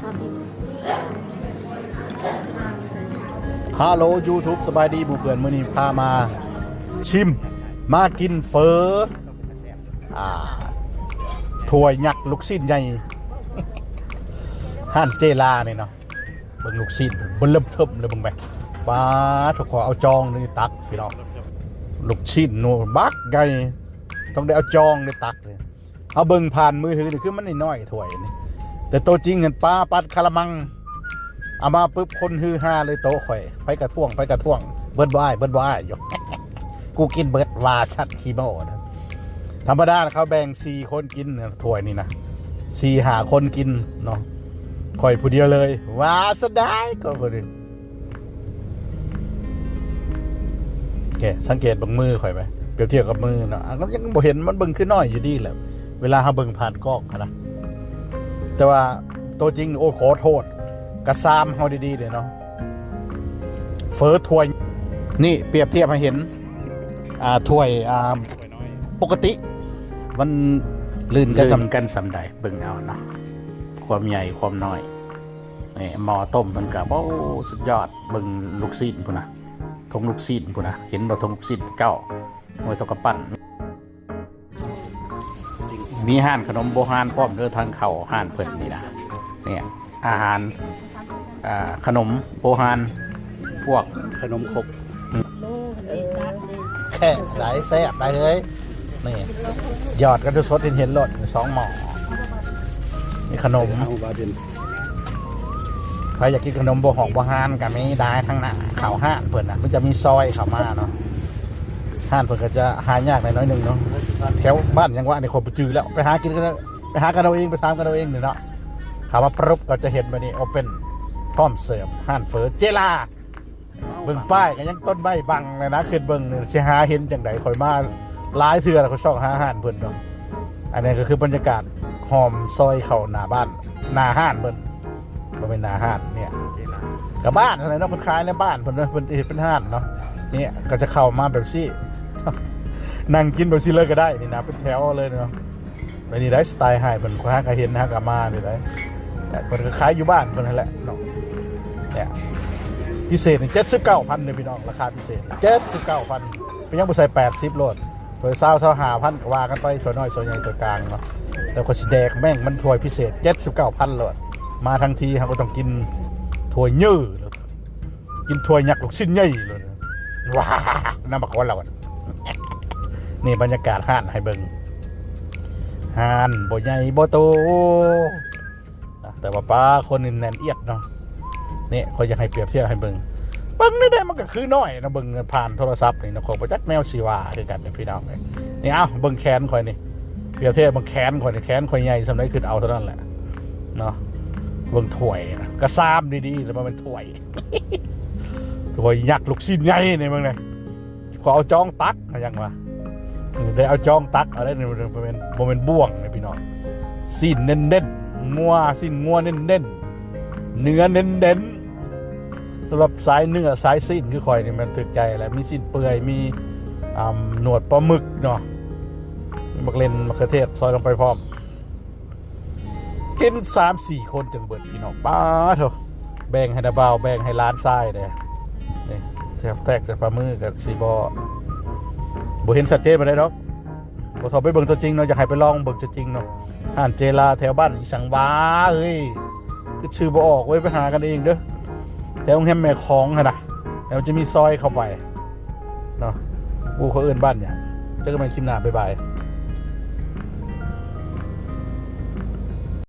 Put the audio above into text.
ฮัลโหล YouTube สบายดีบุเพื่อนมื้อนี้พามาชิมมากินเฟอถ้วยยักษ์ลูกชิ้นใหญ่ ห้านเจลาเนี่ยเนาะเบิ่งลูกชิ้นเบิ่งเริ่มเทิมเลยเบิ่งไปป้าถูกขอเอาจองในตักพี่น้องลูกชิ้นโนบักไงต้องได้เอาจองในตักเลยเอาเบิ่งผ่านมือถือนี่คือมันน้อยๆถ้วยนี่แต่ตัวจริงเห็นป้าปัดคารามังเอามาปุ๊บคนฮือฮาเลยโต๊ะข่อยไปกระท่วงเบิดบ่ายอยู่ กูกินเบิดวาชัดขี้โม่นะธรรมดาเขาแบ่ง4 คนกินถ้วยนี่นะ4-5 คนกินเนาะข่อยผู้เดียวเลยว้าสดายก็คนนึงแกสังเกตบังมือข่อยไปเปรียบเทียบกับมือเนาะก็ยังบ่เห็นมันเบิ่งขึ้นน้อยอยู่ดีแหละเวลาเขาเบิ่งผ่านกล้องนะแต่ว่าตัวจริงโอ้ขอโทษกระซามเฮาดีๆเลยเนาะเฟอถ้วยนี่เปรียบเทียบให้เห็นถ้วยปกติมันลื่นกันสำใดเบิ่งเอาเนาะความใหญ่ความน้อยนี่หม้อต้มมันกับโอ้สุดยอดเบิ่งลูกซีนพุ่นนะทงลูกซีนพุ่นนะเห็นบ่ทงลูกซีนเก้าหน่วยตกกระปั้นมีห้านขนมโบราณพร้อมเด้อทางเข้าห้านเพิ่นนี่นะเนี่ยอาหารขนมโบราณพวกขนมครกแค่หลายแซ่บได้เลยนี่หยอดกันสดๆเห็นๆหลด2 หม้อนี่ขนมใครอยากกินขนมโบหองโบราณกับไม่ได้ทั้งหน้าข่าวห้านเพิ่นนะมันจะมีซอยเข้ามาเนาะห้านเพิ่นก็จะหายากหน่อยนึงเนาะแถวบ้านยังว่าในคนไปจือแล้วไปหากินกันไปหากันเอาเองไปตามกันเอาเองเนาะข่าวมาปรุบก็จะเห็นแบบนี้เอาเป็นพร้อมเสิร์ฟห้านเฟอเจลาเบิ่งป้ายก็ยังต้นใบบังเลยนะขึ้นเบิ่งเนี่ยสิหาเห็นจังได๋ข่อยมาหลายเทื่อแล้วเขาชอบหาห้านเพิ่นเนาะอันนี้ก็คือบรรยากาศหอมซอยเข้าหน้าบ้านหน้าห้านเพิ่นบ่เป็นหน้าห้านเนี่ยกับบ้านอะไรเนาะเพิ่นขายในบ้านเพิ่นเนาะเพิ่นเฮ็ดเป็นห้านเนาะเนี่ยก็จะเข้ามาแบบซี่นั่งกินแบบซี่เลยก็ได้นี่นะเป็นแถวเลยเนาะไปนี่ได้สไตล์ให้เพิ่นหาก็เห็นหาก็มานี่ได้เพิ่นก็ขายอยู่บ้านเพิ่นนั่นแหละเนาะเนี่ยพิเศษนี่ 79,000 เลยพี่น้องราคาพิเศษ 79,000 เป็นยังบ่ใส่80โลดเพิ่น20-25,000ก็ว่ากันไปส่วนน้อยส่วนใหญ่ส่วนกลางเนาะแต่ก็สิแดกแม่งมันถ้วยพิเศษ 79,000 โลดมาทั้งทีเฮาก็ต้องกินถ้วยยื้อกินถ้วยยักษ์ลูกชิ้นใหญ่เลยว้าน้ำบักคนเรานี่บรรยากาศห้านให้เบิ่งห้านบ่ใหญ่บ่โตแต่ว่าป้าคนแน่นเอียดเนาะนี่เขาอยากให้เปรียบเทียบให้เบิ่งนี่ได้มันก็คือน้อยนะเบิ่งผ่านโทรศัพท์นี่นะของประจักษ์แมวสีวาคือกันพี่น้องเลยนี่เอ้าเบิ่งแขนข่อยนี่เปรียบเทียบเบิ่งแขนข่อยนี่แขนข่อยใหญ่สำหรับขึ้นเอาเท่านั้นแหละเนาะเบิ่งถ้วยนะกระซามดีๆแล้วมันเป็นถ้วยถ้วยยักษ์ลูกชิ้นใหญ่นี่มึงเนี่ยขอเอาจองตักอย่างวะได้เอาจองตักอะไรนี่มันเป็นบ่วงเลยพี่น้องสิ้นเน้นๆงัวสิ้นงัวเน้นๆเนื้อเน้นๆสำหรับสายเนื้อสายสิ้นคือคอยนี่มันถึกใจแหละมีสิ้นเปื่อยมีหนวดปลาหมึกเนาะมีมะเขือมะเขือเทศซอยลงไปพร้อมกิน 3-4 คนจังเบิดพี่น้องป้าเถอะแบ่งให้นาบ่าวแบ่งให้ร้านทรายเลยนี่แซ่บแตกจากปลาหมึกกับซีบบ่เห็นสัตว์เจมาได้หรอกบ่ทอไปเบิ่งตัวจริงเนาะอยากให้ไปลองเบิ่งตัวจริงเนาะห้านเจลาแถวบ้านอีสังวาเอ้ยคือชื่อบ่ออกไว้ไปหากันเองเด้อแถวแฮมแม่ของหั่นน่ะแล้วจะมีซอยเข้าไปเนาะกูเขาเอิ้นบ้านหยังเจอกันใหม่คลิปหน้าบ๊ายบาย